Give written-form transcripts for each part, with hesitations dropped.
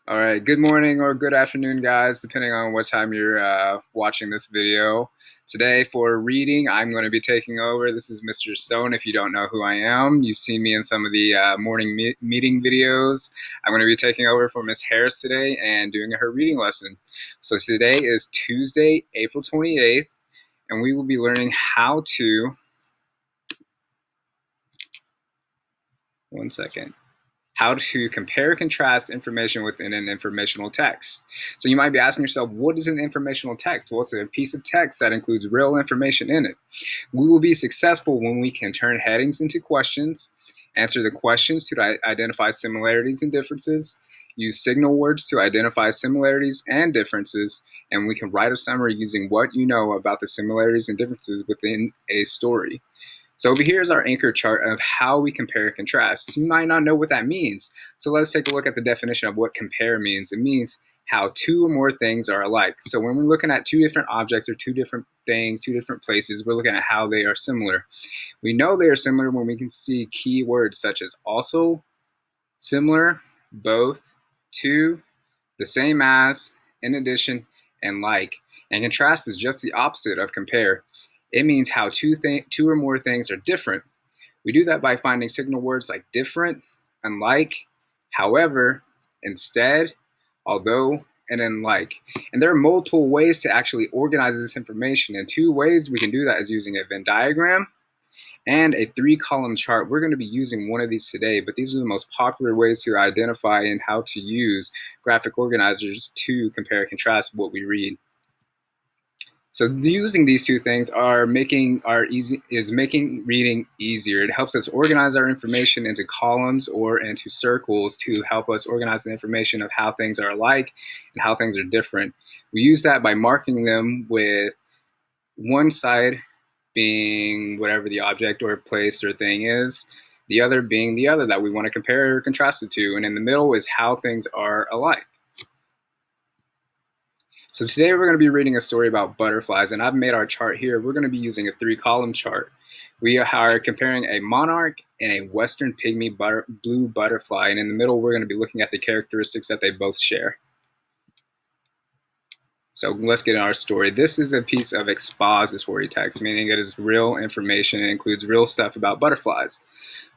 All right, good morning or good afternoon, guys, depending on what time you're watching this video. Today, for reading, I'm going to be taking over. This is Mr. Stone. If you don't know who I am, you've seen me in some of the morning meeting videos. I'm going to be taking over for Miss Harris today and doing her reading lesson. So today is Tuesday, April 28th, and we will be learning how to, one second, how to compare and contrast information within an informational text. So you might be asking yourself, what is an informational text? Well, it's a piece of text that includes real information in it. We will be successful when we can turn headings into questions, answer the questions to identify similarities and differences, use signal words to identify similarities and differences, and we can write a summary using what you know about the similarities and differences within a story. So over here is our anchor chart of how we compare and contrast. You might not know what that means. So let's take a look at the definition of what compare means. It means how two or more things are alike. So when we're looking at two different objects or two different things, two different places, we're looking at how they are similar. We know they are similar when we can see key words such as also, similar, both, to, the same as, in addition, and like. And contrast is just the opposite of compare. It means how two or more things are different. We do that by finding signal words like different, unlike, however, instead, although, and unlike. And there are multiple ways to actually organize this information. And two ways we can do that is using a Venn diagram and a 3-column chart. We're going to be using one of these today, but these are the most popular ways to identify and how to use graphic organizers to compare and contrast what we read. So using these two things making reading easier. It helps us organize our information into columns or into circles to help us organize the information of how things are alike and how things are different. We use that by marking them with one side being whatever the object or place or thing is, the other being the other that we want to compare or contrast it to, and in the middle is how things are alike. So today we're going to be reading a story about butterflies, and I've made our chart here. We're going to be using a 3-column chart. We are comparing a monarch and a western pygmy blue butterfly, and in the middle we're going to be looking at the characteristics that they both share. So let's get in our story. This is a piece of expository text, meaning it is real information. It includes real stuff about butterflies.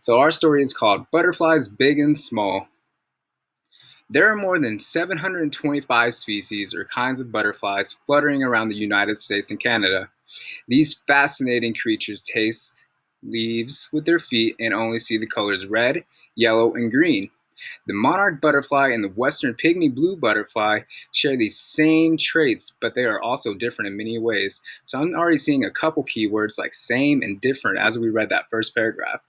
So our story is called Butterflies Big and Small. There are more than 725 species or kinds of butterflies fluttering around the United States and Canada. These fascinating creatures taste leaves with their feet and only see the colors red, yellow, and green. The monarch butterfly and the western pygmy blue butterfly share these same traits, but they are also different in many ways. So I'm already seeing a couple keywords like same and different as we read that first paragraph.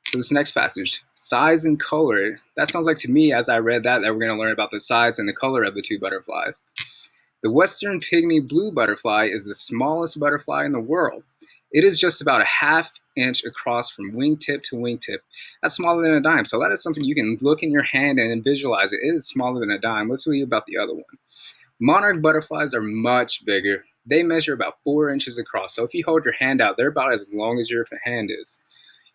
So this next passage, size and color. That sounds like to me as I read that we're going to learn about the size and the color of the two butterflies. The western pygmy blue butterfly is the smallest butterfly in the world. It is just about a ½ inch across from wingtip to wingtip. That's smaller than a dime. So that is something you can look in your hand and visualize it. It is smaller than a dime. Let's read about the other one. Monarch butterflies are much bigger. They measure about 4 inches across. So if you hold your hand out, they're about as long as your hand is.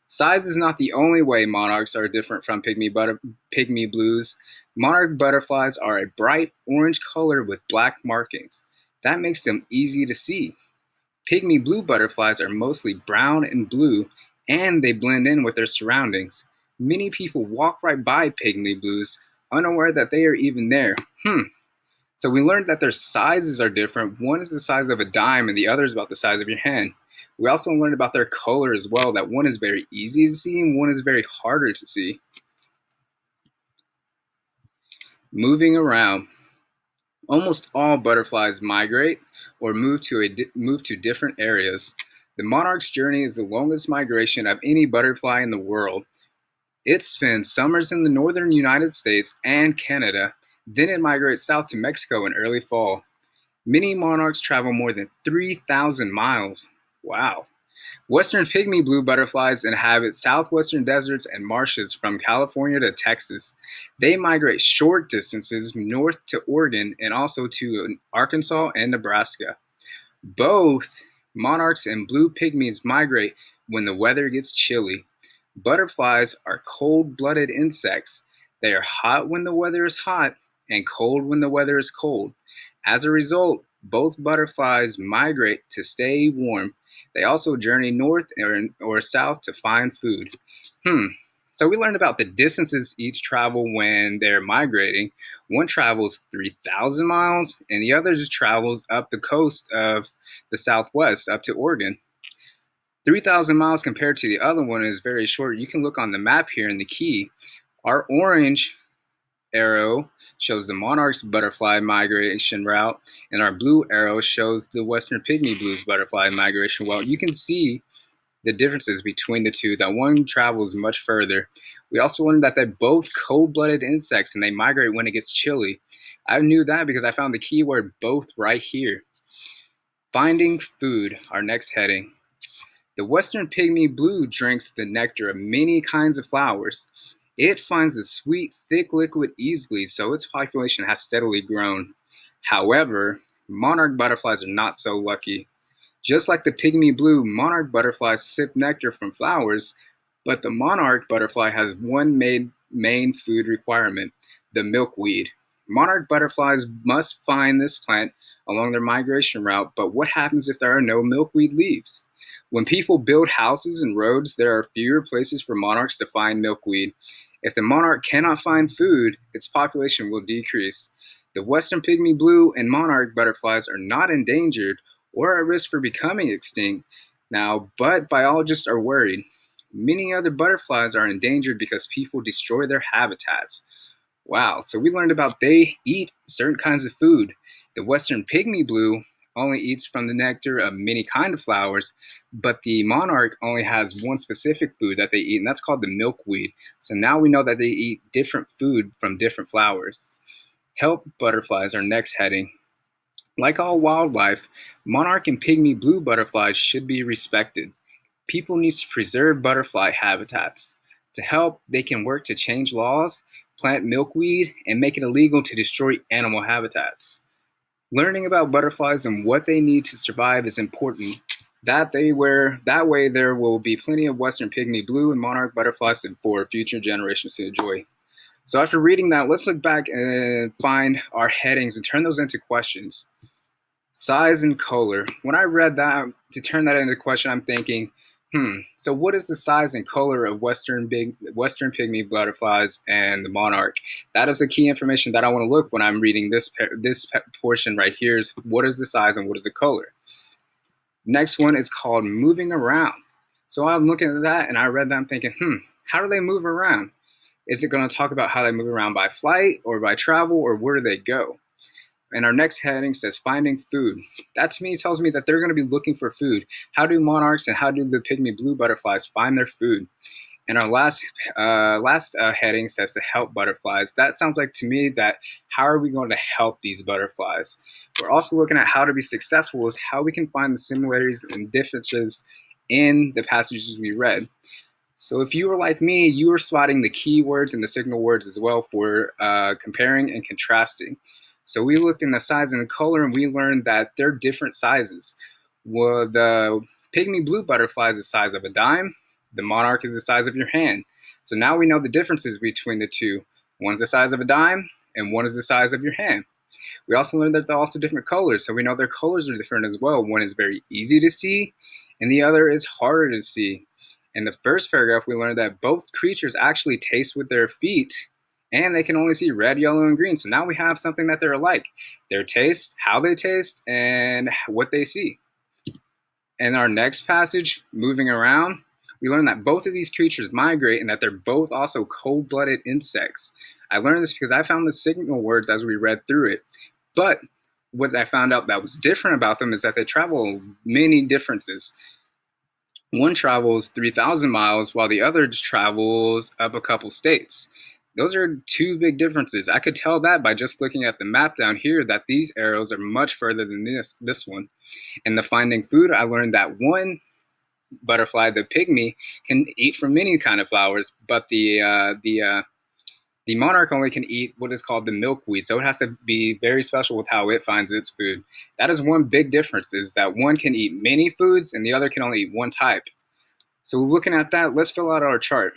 Size is not the only way monarchs are different from pygmy blues. Monarch butterflies are a bright orange color with black markings. That makes them easy to see. Pygmy blue butterflies are mostly brown and blue, and they blend in with their surroundings. Many people walk right by pygmy blues, unaware that they are even there. So we learned that their sizes are different. One is the size of a dime and the other is about the size of your hand. We also learned about their color as well, that one is very easy to see and one is very harder to see. Moving around. Almost all butterflies migrate or move to different areas. The monarch's journey is the longest migration of any butterfly in the world. It spends summers in the northern United States and Canada, then it migrates south to Mexico in early fall. Many monarchs travel more than 3,000 miles. Wow. Western pygmy blue butterflies inhabit southwestern deserts and marshes from California to Texas. They migrate short distances north to Oregon and also to Arkansas and Nebraska. Both monarchs and blue pygmies migrate when the weather gets chilly. Butterflies are cold-blooded insects. They are hot when the weather is hot and cold when the weather is cold. As a result, both butterflies migrate to stay warm. They also journey north or south to find food. Hmm. So we learned about the distances each travel when they're migrating. One travels 3,000 miles, and the other just travels up the coast of the Southwest, up to Oregon. 3,000 miles compared to the other one is very short. You can look on the map here in the key. Our orange arrow shows the monarch's butterfly migration route, and our blue arrow shows the western pygmy blue's butterfly migration route. You can see the differences between the two, that one travels much further. We also learned that they're both cold-blooded insects and they migrate when it gets chilly. I knew that because I found the keyword both right here. Finding food, our next heading. The western pygmy blue drinks the nectar of many kinds of flowers. It finds the sweet, thick liquid easily, so its population has steadily grown. However, monarch butterflies are not so lucky. Just like the pygmy blue, monarch butterflies sip nectar from flowers, but the monarch butterfly has one main food requirement: the milkweed. Monarch butterflies must find this plant along their migration route, but what happens if there are no milkweed leaves? When people build houses and roads, there are fewer places for monarchs to find milkweed. If the monarch cannot find food, its population will decrease. The western pygmy blue and monarch butterflies are not endangered or at risk for becoming extinct now, but biologists are worried. Many other butterflies are endangered because people destroy their habitats. Wow, so we learned about they eat certain kinds of food. The western pygmy blue only eats from the nectar of many kinds of flowers, but the monarch only has one specific food that they eat, and that's called the milkweed. So now we know that they eat different food from different flowers. Help butterflies, our next heading. Like all wildlife, monarch and pygmy blue butterflies should be respected. People need to preserve butterfly habitats. To help, they can work to change laws, plant milkweed, and make it illegal to destroy animal habitats. Learning about butterflies and what they need to survive is important. That way there will be plenty of western pygmy blue and monarch butterflies for future generations to enjoy. So after reading that, let's look back and find our headings and turn those into questions. Size and color. When I read that, to turn that into a question, I'm thinking, so what is the size and color of western pygmy butterflies and the monarch? That is the key information that I want to look when I'm reading this portion right here. Is what is the size and what is the color? Next one is called moving around. So I'm looking at that and I read that, I'm thinking, how do they move around? Is it going to talk about how they move around by flight or by travel, or where do they go? And our next heading says finding food. That to me tells me that they're going to be looking for food. How do monarchs and how do the pygmy blue butterflies find their food? And our last heading says to help butterflies. That sounds like to me that how are we going to help these butterflies? We're also looking at how to be successful is how we can find the similarities and differences in the passages we read. So if you were like me, you were spotting the keywords and the signal words as well for comparing and contrasting. So we looked in the size and the color, and we learned that they're different sizes. Well, the pygmy blue butterfly is the size of a dime. The monarch is the size of your hand. So now we know the differences between the two. One's the size of a dime, and one is the size of your hand. We also learned that they're also different colors, so we know their colors are different as well. One is very easy to see, and the other is harder to see. In the first paragraph, we learned that both creatures actually taste with their feet, and they can only see red, yellow, and green. So now we have something that they're alike: their taste, how they taste, and what they see. In our next passage, moving around, we learn that both of these creatures migrate and that they're both also cold-blooded insects. I learned this because I found the signal words as we read through it. But what I found out that was different about them is that they travel many differences. One travels 3,000 miles while the other just travels up a couple states. Those are two big differences. I could tell that by just looking at the map down here that these arrows are much further than this one. In the finding food, I learned that one butterfly, the pygmy, can eat from many kind of flowers, but the monarch only can eat what is called the milkweed, so it has to be very special with how it finds its food. That is one big difference, is that one can eat many foods and the other can only eat one type. So looking at that, let's fill out our chart.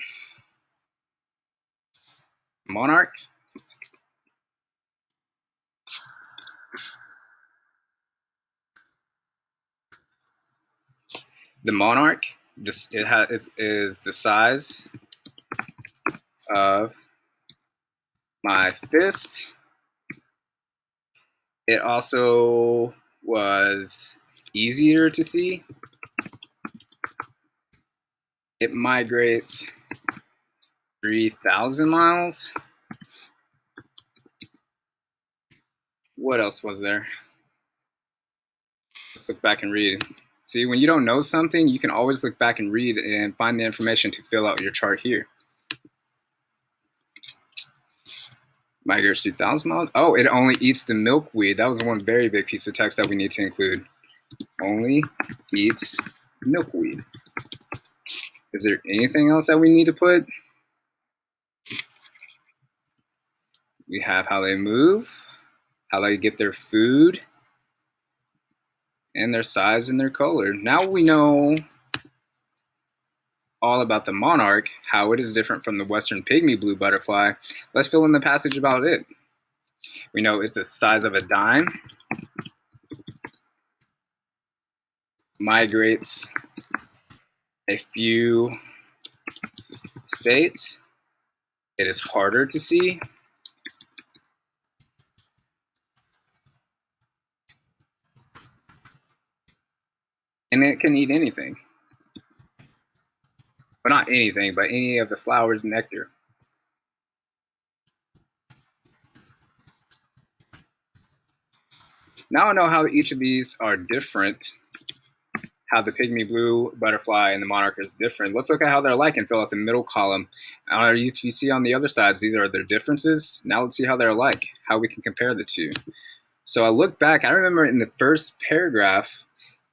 Monarch, The monarch, is the size of my fist. It also was easier to see. It migrates 3,000 miles. What else was there? Let's look back and read. See, when you don't know something, you can always look back and read and find the information to fill out your chart here. Migrates 3,000 miles. Oh, it only eats the milkweed. That was one very big piece of text that we need to include. Only eats milkweed. Is there anything else that we need to put? We have how they move, how they get their food, and their size and their color. Now we know all about the monarch, how it is different from the western pygmy blue butterfly. Let's fill in the passage about it. We know it's the size of a dime, migrates a few states. It is harder to see. And it can eat anything. But not anything, but any of the flower's nectar. Now I know how each of these are different, how the pygmy blue butterfly and the monarch is different. Let's look at how they're alike and fill out the middle column. You see on the other sides, these are their differences. Now let's see how they're alike, how we can compare the two. So I look back, I remember in the first paragraph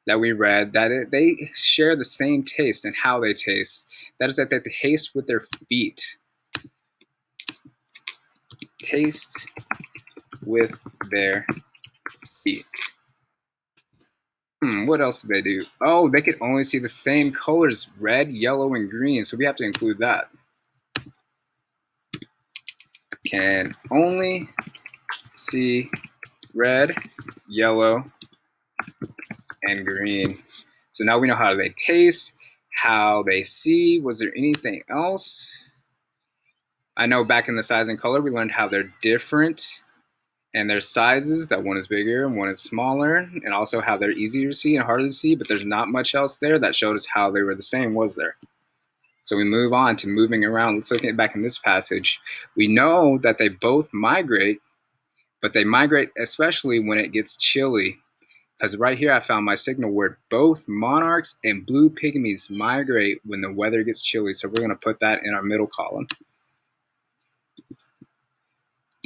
that we read that they share the same taste and how they taste. That is that they taste with their feet. Taste with their feet. What else do they do? Oh, they can only see the same colors, red, yellow, and green. So we have to include that. Can only see red, yellow, and green. So now we know how they taste, how they see. Was there anything else? I know back in the size and color, we learned how they're different and their sizes, that one is bigger and one is smaller, and also how they're easier to see and harder to see, but there's not much else there that showed us how they were the same, was there? So we move on to moving around. Let's look at back in this passage. We know that they both migrate, but they migrate especially when it gets chilly. Because right here I found my signal word. Both monarchs and blue pygmies migrate when the weather gets chilly. So we're going to put that in our middle column.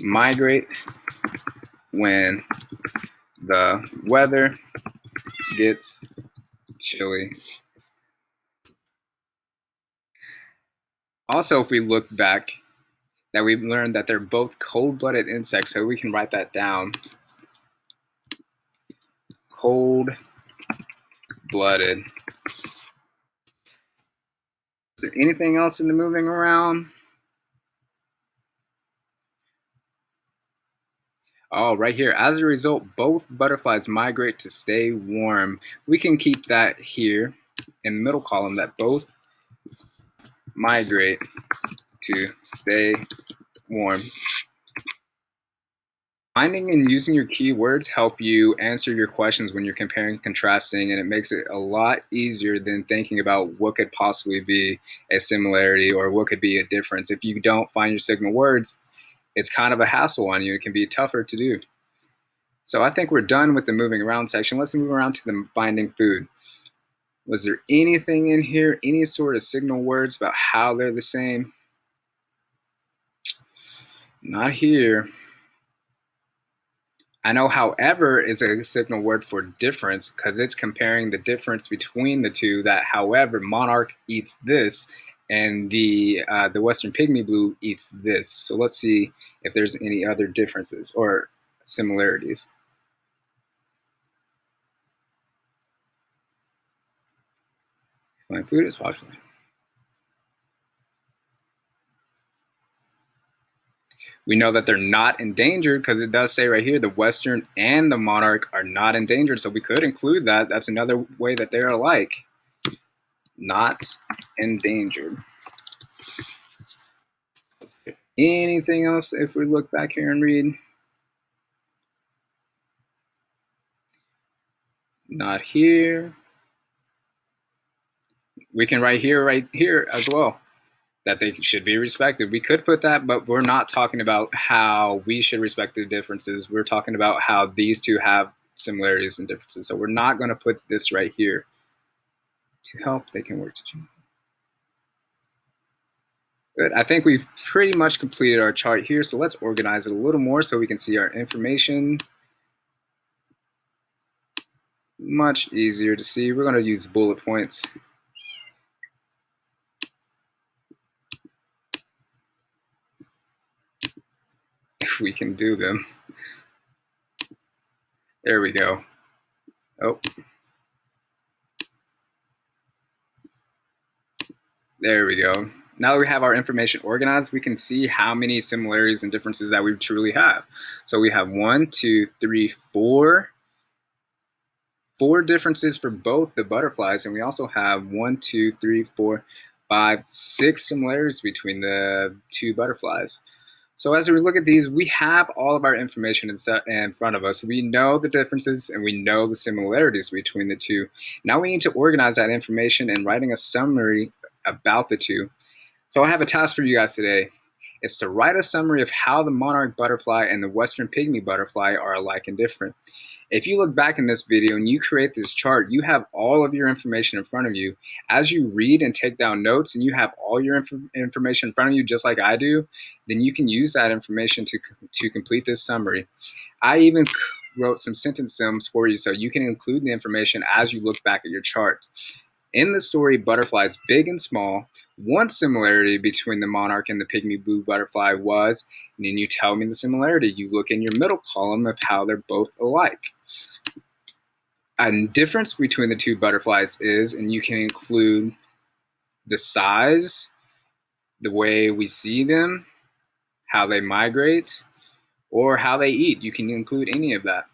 Migrate when the weather gets chilly. Also, if we look back, that we've learned that they're both cold-blooded insects, so we can write that down. Cold-blooded. Is there anything else in the moving around? Oh, right here. As a result, both butterflies migrate to stay warm. We can keep that here in the middle column, that both migrate to stay warm. Finding and using your keywords help you answer your questions when you're comparing and contrasting, and it makes it a lot easier than thinking about what could possibly be a similarity or what could be a difference. If you don't find your signal words, it's kind of a hassle on you. It can be tougher to do. So I think we're done with the moving around section. Let's move around to the finding food. Was there anything in here, any sort of signal words about how they're the same? Not here. I know however is a signal word for difference because it's comparing the difference between the two, that however monarch eats this and the western pygmy blue eats this. So let's see if there's any other differences or similarities. My food is popular. We know that they're not endangered because it does say right here the western and the monarch are not endangered, so we could include that. That's another way that they're alike. Not endangered. Anything else if we look back here and read? Not here. We can write here as well that they should be respected. We could put that, but we're not talking about how we should respect the differences. We're talking about how these two have similarities and differences. So we're not going to put this right here. To help, they can work together. Good. I think we've pretty much completed our chart here. So let's organize it a little more so we can see our information. Much easier to see. We're going to use bullet points. If we can do them. There we go. Oh. There we go. Now that we have our information organized, we can see how many similarities and differences that we truly have. So we have 1, 2, 3, 4 differences for both the butterflies, and we also have 1, 2, 3, 4, 5, 6 similarities between the two butterflies. So as we look at these, we have all of our information in front of us. We know the differences and we know the similarities between the two. Now we need to organize that information and writing a summary about the two. So I have a task for you guys today. It's to write a summary of how the monarch butterfly and the western pygmy butterfly are alike and different. If you look back in this video and you create this chart, you have all of your information in front of you. As you read and take down notes and you have all your information in front of you just like I do, then you can use that information to complete this summary. I even wrote some sentence stems for you so you can include the information as you look back at your chart. In the story Butterflies Big and Small, one similarity between the monarch and the pygmy blue butterfly was, and then you tell me the similarity. You look in your middle column of how they're both alike. A difference between the two butterflies is, and you can include the size, the way we see them, how they migrate, or how they eat. You can include any of that.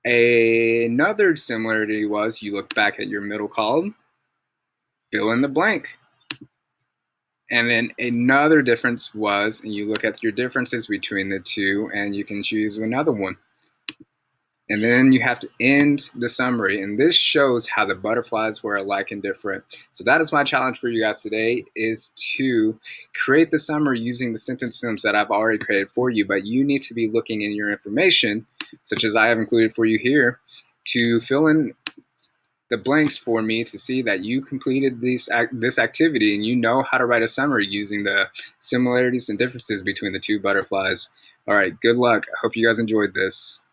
Another similarity was, you look back at your middle column, fill in the blank. And then another difference was, and you look at your differences between the two and you can choose another one. And then you have to end the summary. And this shows how the butterflies were alike and different. So that is my challenge for you guys today, is to create the summary using the sentence stems that I've already created for you. But you need to be looking in your information, such as I have included for you here, to fill in the blanks for me to see that you completed this activity and you know how to write a summary using the similarities and differences between the two butterflies. All right, good luck. I hope you guys enjoyed this.